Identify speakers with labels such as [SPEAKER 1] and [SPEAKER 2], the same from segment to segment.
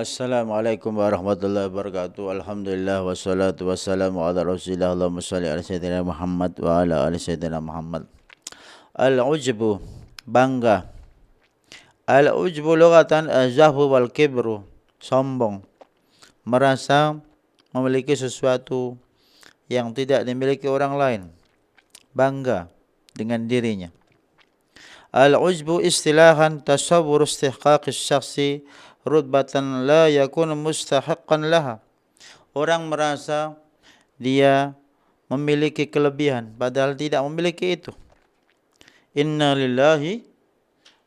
[SPEAKER 1] Assalamualaikum warahmatullahi wabarakatuh. Alhamdulillah wassalatu wassalamu ala Rasulillah. Allahumma shalli ala sayyidina Muhammad wa ala ali sayyidina Muhammad. Al-ujbu, bangga. Al-ujbu lughatan az-zahwu wal kibru, sombong. Merasa memiliki sesuatu yang tidak dimiliki orang lain. Bangga dengan dirinya. Al-ujbu istilahan tasawwur istihqaqis syakhsi rutbatan la yakun mustahiqqan laha. Orang merasa dia memiliki kelebihan padahal tidak memiliki itu. Inna lillahi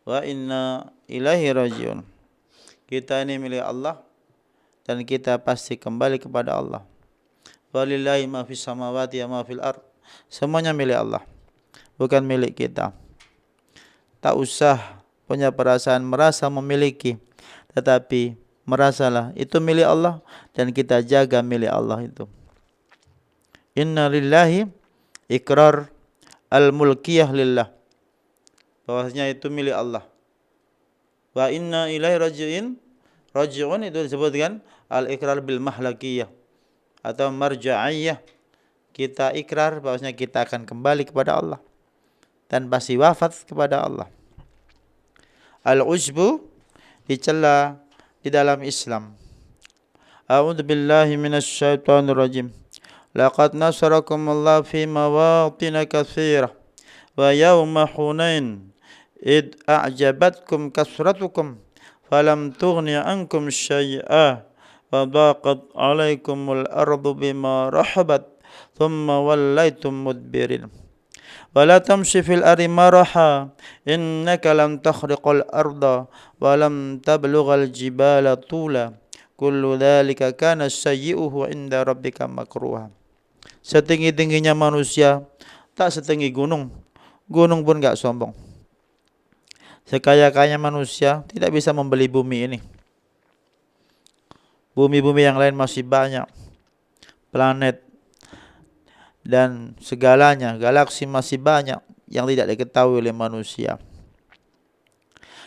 [SPEAKER 1] wa inna ilaihi rajiun. Kita ini milik Allah dan kita pasti kembali kepada Allah. Walillahi ma fis samawati wa ma fil ard. Semuanya milik Allah, bukan milik kita. Tak usah punya perasaan merasa memiliki, tetapi merasalah itu milik Allah dan kita jaga milik Allah itu. Inna lillahi, ikrar al-mulkiyah lillah, bahwasanya itu milik Allah. Wa inna ilaihi raji'un itu disebutkan al-ikrar bil mahlakiyah atau marja'iyah. Kita ikrar bahwasanya kita akan kembali kepada Allah dan pasti wafat kepada Allah. Al-ujbu dicela di dalam Islam. A'udzu billahi minasy syaithanir rajim. Laqad nasarakumullahu fi mawatin katsirah wa yawma Hunain id a'jabatkum kasratukum falam tughni ankum syai'a wa daqat 'alaikumul ardu bima rahabat thumma wallaitum mudbirin. Wala tamshi fil ardi maraha innaka lam takhriqal arda wa lam tablughal jibala tula kullu dhalika kana sayyi'uhu 'inda rabbika makruha. Setinggi-tingginya manusia tak setinggi gunung. Gunung pun enggak sombong. Sekaya-kaya manusia tidak bisa membeli bumi ini. Bumi-bumi yang lain masih banyak. Planet dan segalanya, galaksi masih banyak yang tidak diketahui oleh manusia.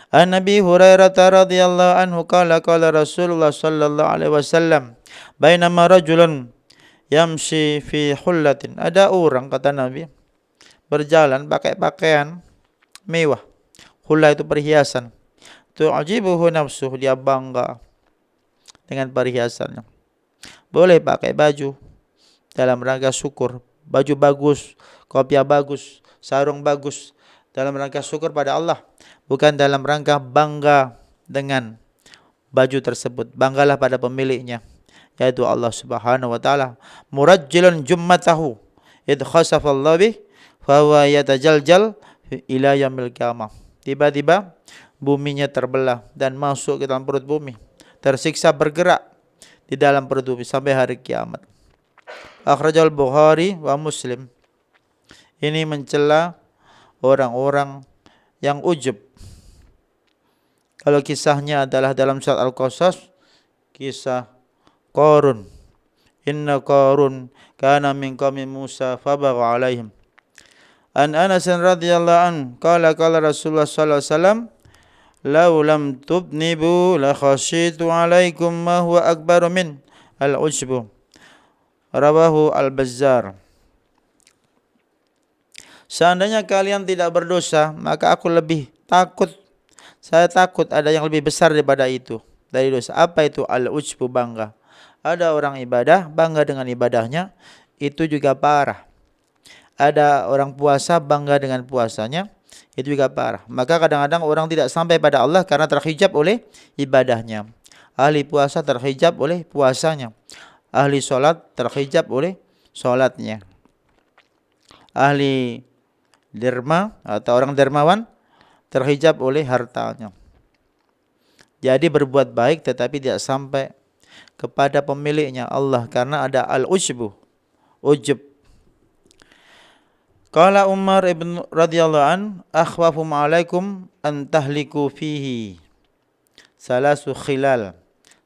[SPEAKER 1] An-Nabi Hurairah radhiyallahu anhu qala Rasulullah sallallahu alaihi wasallam bainama rajulun yamshi fi hullatin. Ada orang, kata Nabi, berjalan pakai pakaian mewah. Hullah itu perhiasan. Tu'jibuhu nafsuh, dia bangga dengan perhiasannya. Boleh pakai baju dalam rangka syukur, baju bagus, kopiah bagus, sarung bagus, dalam rangka syukur pada Allah, bukan dalam rangka bangga dengan baju tersebut. Banggalah pada pemiliknya, yaitu Allah Subhanahu wa taala. Murajjilan jummatahu id khasafallahu bih fa huwa yatajaljal ila yaumil qiyamah. Tiba-tiba buminya terbelah dan masuk ke dalam perut bumi, tersiksa bergerak di dalam perut bumi sampai hari kiamat. Akhrajal Bukhari wa Muslim. Ini mencela orang-orang yang ujub. Kalau kisahnya adalah dalam surat Al-Qasas, kisah Qarun. Inna Qarun kana min qaumi Musa fabagha alaihim. An Anas radhiyallahu an qala Rasulullah sallallahu alaihi wasallam law lam tubnibu la khashitu alaikum ma huwa akbaru min al-ujbu. Rawahu Al-Bazzar. Seandainya kalian tidak berdosa, maka aku lebih takut. Saya takut ada yang lebih besar daripada itu, dari dosa. Apa itu al-ujbu, bangga? Ada orang ibadah, bangga dengan ibadahnya, itu juga parah. Ada orang puasa, bangga dengan puasanya, itu juga parah. Maka kadang-kadang orang tidak sampai pada Allah karena terhijab oleh ibadahnya. Ahli puasa terhijab oleh puasanya. Ahli sholat terhijab oleh sholatnya. Ahli derma atau orang dermawan terhijab oleh hartanya. Jadi berbuat baik tetapi tidak sampai kepada pemiliknya Allah karena ada al-ujbu, ujub. Qala Umar ibn radhiyallahu an akhwafum alaikum an tahliku fihi salasu khilal.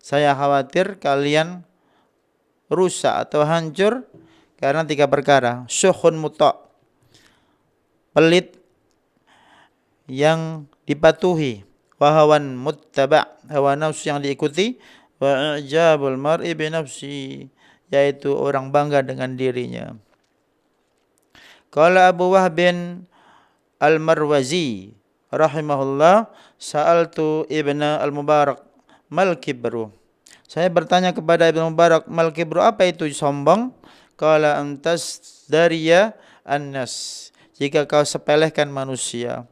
[SPEAKER 1] Saya khawatir kalian rusak atau hancur karena 3 perkara. Syukhun muta', pelit yang dipatuhi, wa hawan muttaba', hawa nafsu yang diikuti, wa i'jabul mar'i bi nafsi, yaitu orang bangga dengan dirinya. Qala Abu Wahbin Al-Marwazi rahimahullah, sa'altu Ibnu Al-Mubarak mal kibru. Saya bertanya kepada Ibnu Mubarak, mal kibru, apa itu sombong? Qala antas dariya annas, jika kau sepelehkan manusia.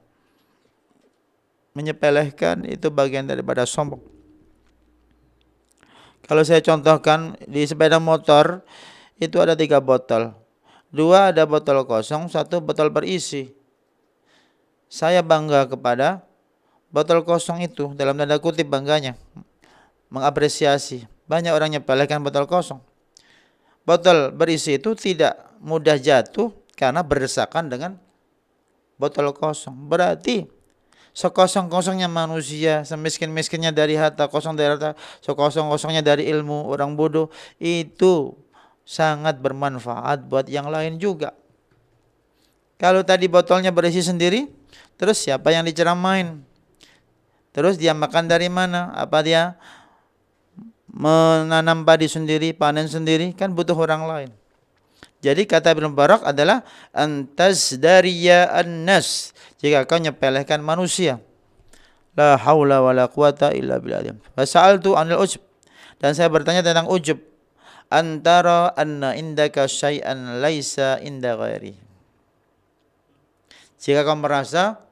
[SPEAKER 1] Menyepelehkan itu bagian daripada sombong. Kalau saya contohkan, di sepeda motor itu ada 3 botol. 2 ada botol kosong, 1 botol berisi. Saya bangga kepada botol kosong itu, dalam tanda kutip bangganya, mengapresiasi. Banyak orang nyepelehkan botol kosong. Botol berisi itu tidak mudah jatuh karena berdesakan dengan botol kosong. Berarti sekosong-kosongnya manusia, semiskin-miskinnya dari harta, kosong dari harta, sekosong-kosongnya dari ilmu, orang bodoh, itu sangat bermanfaat buat yang lain juga. Kalau tadi botolnya berisi sendiri, terus siapa yang diceramain? Terus dia makan dari mana? Apa dia menanam padi sendiri, panen sendiri? Kan butuh orang lain. Jadi kata Ibnu Mubarak adalah antas dariya annas, jika kau nyepelehkan manusia. La haula wala quwata illa billah. Fasa'altu anil ujub, dan saya bertanya tentang ujub. Antara anna indaka syai'an laisa inda ghairi. Jika kau merasa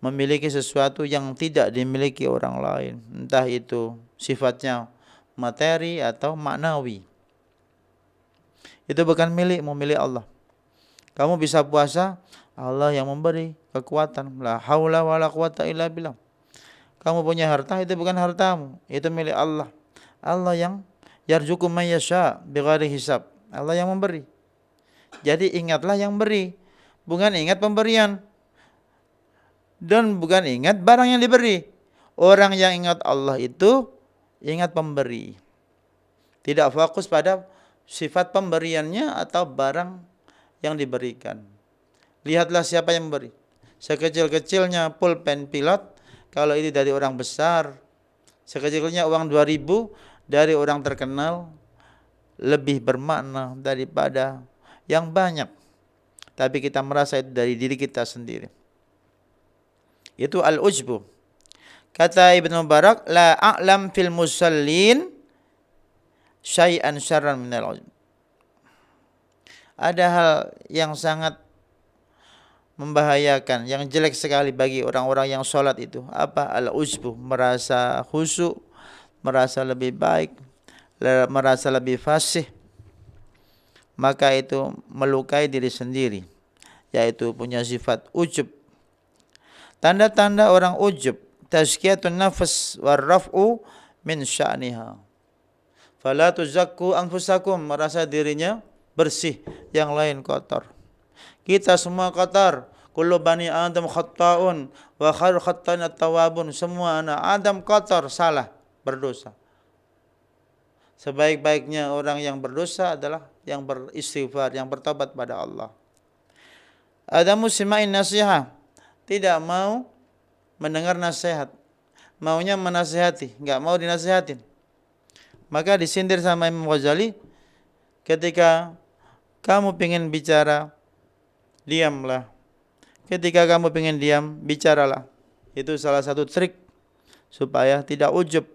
[SPEAKER 1] memiliki sesuatu yang tidak dimiliki orang lain, entah itu sifatnya materi atau maknawi, itu bukan milikmu, milik Allah. Kamu bisa puasa, Allah yang memberi kekuatan. La haula wala quwata illa billah. Kamu punya harta, itu bukan hartamu, itu milik Allah. Allah yang yarzuqu man yasha bighairi hisab. Allah yang memberi. Jadi ingatlah yang beri, bukan ingat pemberian. Dan bukan ingat barang yang diberi. Orang yang ingat Allah itu ingat pemberi. Tidak fokus pada sifat pemberiannya atau barang yang diberikan. Lihatlah siapa yang memberi. Sekecil-kecilnya pulpen pilot, kalau itu dari orang besar, sekecil-kecilnya uang 2.000 dari orang terkenal, lebih bermakna daripada yang banyak. Tapi kita merasa itu dari diri kita sendiri. Itu al-ujbu. Kata Ibnu Mubarak, la a'lam fil musallin syai'an syarran minal ujub. Ada hal yang sangat membahayakan, yang jelek sekali bagi orang-orang yang sholat itu. Apa? Al-ujbu, merasa khusyuk, merasa lebih baik, merasa lebih fasih. Maka itu melukai diri sendiri, yaitu punya sifat ujub. Tanda-tanda orang ujub, tazkiyatun nafas warraf'u min sya'niha. Fala tuzakku anfusakum, merasa dirinya bersih, yang lain kotor. Kita semua kotor. Kullu bani Adam khatta'un wa khairul khatta'in at-tawwabun. Semua anak Adam kotor, salah, berdosa. Sebaik-baiknya orang yang berdosa adalah yang beristighfar, yang bertobat pada Allah. Adamu sima'in nasihah, tidak mau mendengar nasihat, maunya menasihati, enggak mau dinasihatin. Maka disindir sama Imam Ghazali, ketika kamu pengen bicara, diamlah. Ketika kamu pengen diam, bicaralah. Itu salah satu trik supaya tidak ujub.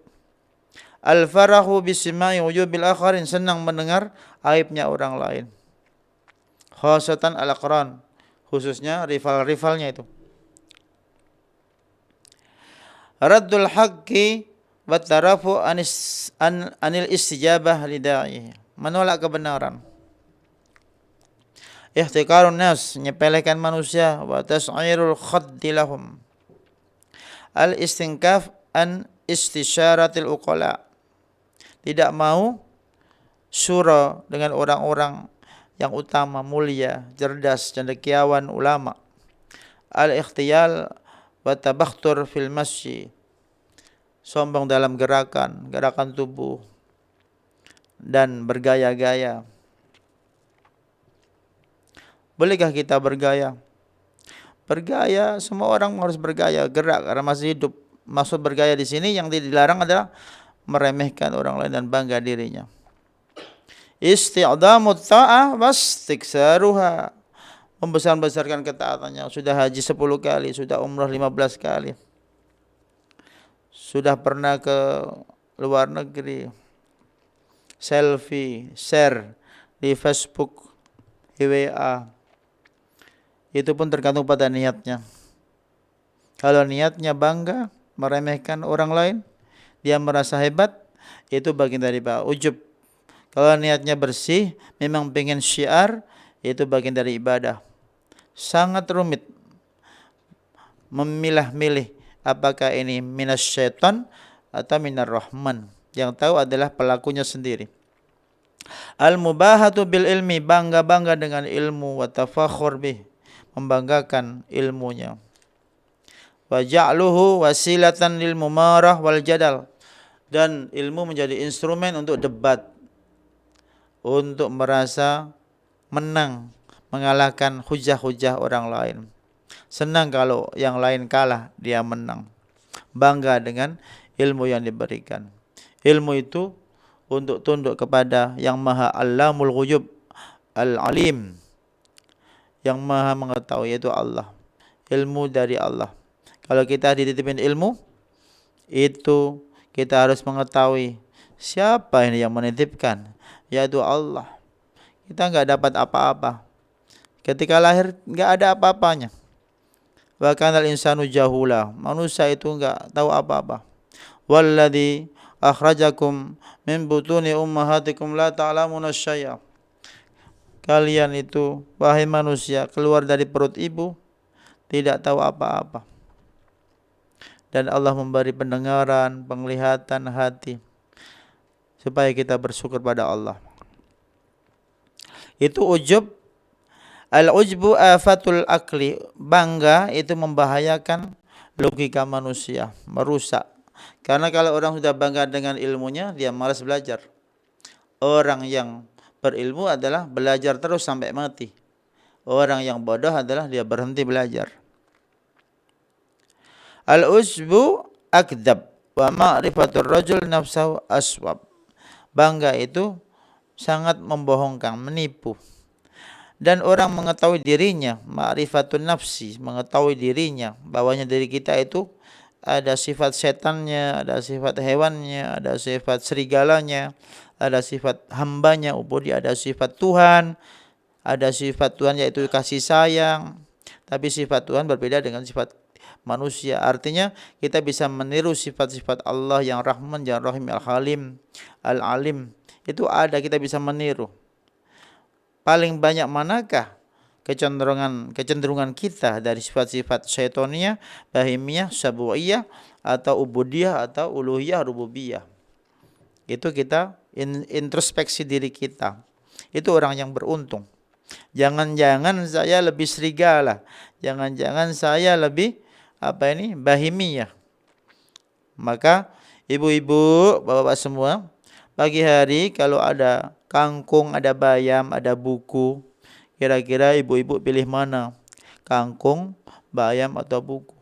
[SPEAKER 1] Al-farahu bisima'i ujubil akharin, senang mendengar aibnya orang lain. Khasatan al-aqran, khususnya rival-rivalnya itu. Raddul haqqi wa tarafu anil istijabah lida'i, menolak kebenaran. Ihtiqarun nas, menyepelekan manusia. Wa tas'irul khaddi lahum, al istinkaf an istisyaratil uqala, tidak mau syura dengan orang-orang yang utama, mulia, cerdas, cendekiawan, ulama. Al ikhtiyal wa tabakhtur fil masyi, sombong dalam gerakan tubuh dan bergaya-gaya. Bolehkah kita bergaya? Bergaya, semua orang harus bergaya, gerak karena masih hidup. Maksud bergaya di sini yang dilarang adalah meremehkan orang lain dan bangga dirinya. Isti'damut ta'ah wastiksaruha, membesar-besarkan ketaatannya. Sudah haji 10 kali, sudah umrah 15 kali, sudah pernah ke luar negeri, selfie, share di Facebook, di WA. Itu pun tergantung pada niatnya. Kalau niatnya bangga, meremehkan orang lain, dia merasa hebat, itu bagian dari ujub. Kalau niatnya bersih, memang pengen syiar, itu bagian dari ibadah. Sangat rumit memilah-milih apakah ini minas syaitan atau minar rahman. Yang tahu adalah pelakunya sendiri. Al-mubahatu bil ilmi, bangga-bangga dengan ilmu, wa tafakhur bih, membanggakan ilmunya. Wa ja'luhu wasilatan lil mumarah wal jadal, dan ilmu menjadi instrumen untuk debat, untuk merasa menang, mengalahkan hujah-hujah orang lain. Senang kalau yang lain kalah, dia menang. Bangga dengan ilmu yang diberikan. Ilmu itu untuk tunduk kepada yang maha allamul ghuyub, al-alim, yang maha mengetahui, yaitu Allah. Ilmu dari Allah. Kalau kita dititipin ilmu, itu kita harus mengetahui siapa ini yang menitipkan, yaitu Allah. Kita enggak dapat apa-apa. Ketika lahir enggak ada apa-apanya. Wa kanal insanu jahula, manusia itu enggak tahu apa-apa. Walladzi akhrajakum min butuni ummahatikum la ta'lamuna syai'a. Kalian itu, wahai manusia, keluar dari perut ibu, tidak tahu apa-apa. Dan Allah memberi pendengaran, penglihatan, hati, supaya kita bersyukur pada Allah. Itu ujub. Al-ujbu afatul akli, bangga itu membahayakan logika manusia, merusak. Karena kalau orang sudah bangga dengan ilmunya, dia malas belajar. Orang yang berilmu adalah belajar terus sampai mati. Orang yang bodoh adalah dia berhenti belajar. Al-ujbu akdzab wa ma'rifatur rajul nafsahu aswab. Bangga itu sangat membohongkan, menipu. Dan orang mengetahui dirinya, ma'rifatun nafsi, mengetahui dirinya, bahwanya diri kita itu ada sifat setannya, ada sifat hewannya, ada sifat serigalanya, ada sifat hambanya, ubudi, ada sifat Tuhan, ada sifat Tuhan yaitu kasih sayang. Tapi sifat Tuhan berbeda dengan sifat manusia. Artinya kita bisa meniru sifat-sifat Allah yang Rahman, yang Rahim, Al-Halim, Al-Alim. Itu ada, kita bisa meniru. Paling banyak manakah kecenderungan kita dari sifat-sifat syaitonia, bahimiyah, sabu'iyah, atau ubudiyah, atau uluhiyah, rububiyah. Itu kita introspeksi diri kita. Itu orang yang beruntung. Jangan-jangan saya lebih serigala, jangan-jangan saya lebih bahimiyah. Maka ibu-ibu, bapak-bapak semua, pagi hari kalau ada kangkung, ada bayam, ada buku, kira-kira ibu-ibu pilih mana? Kangkung, bayam, atau buku?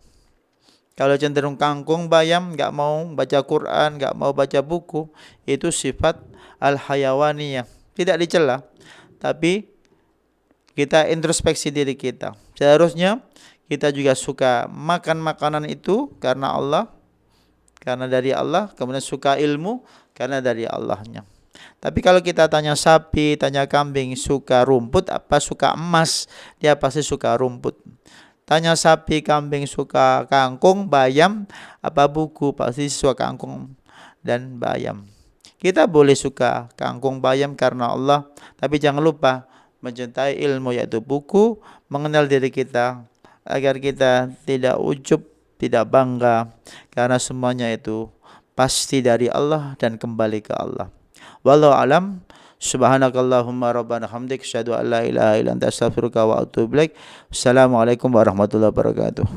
[SPEAKER 1] Kalau cenderung kangkung, bayam, enggak mau baca Quran, enggak mau baca buku, itu sifat al-hayawaniyah. Tidak dicela, tapi kita introspeksi diri kita. Seharusnya kita juga suka makan makanan itu karena Allah, karena dari Allah, kemudian suka ilmu karena dari Allahnya. Tapi kalau kita tanya sapi, tanya kambing, suka rumput apa suka emas, dia pasti suka rumput. Tanya sapi, kambing, suka kangkung, bayam, apa buku, pasti suka kangkung dan bayam. Kita boleh suka kangkung, bayam karena Allah, tapi jangan lupa mencintai ilmu yaitu buku, mengenal diri kita, agar kita tidak ujub, tidak bangga, karena semuanya itu pasti dari Allah dan kembali ke Allah. Wallahu alam. Subhanakallahumma rabbana hamdik, asyhadu an la ilaha illa anta, astaghfiruka wa atubu ilaik. Assalamualaikum warahmatullahi wabarakatuh.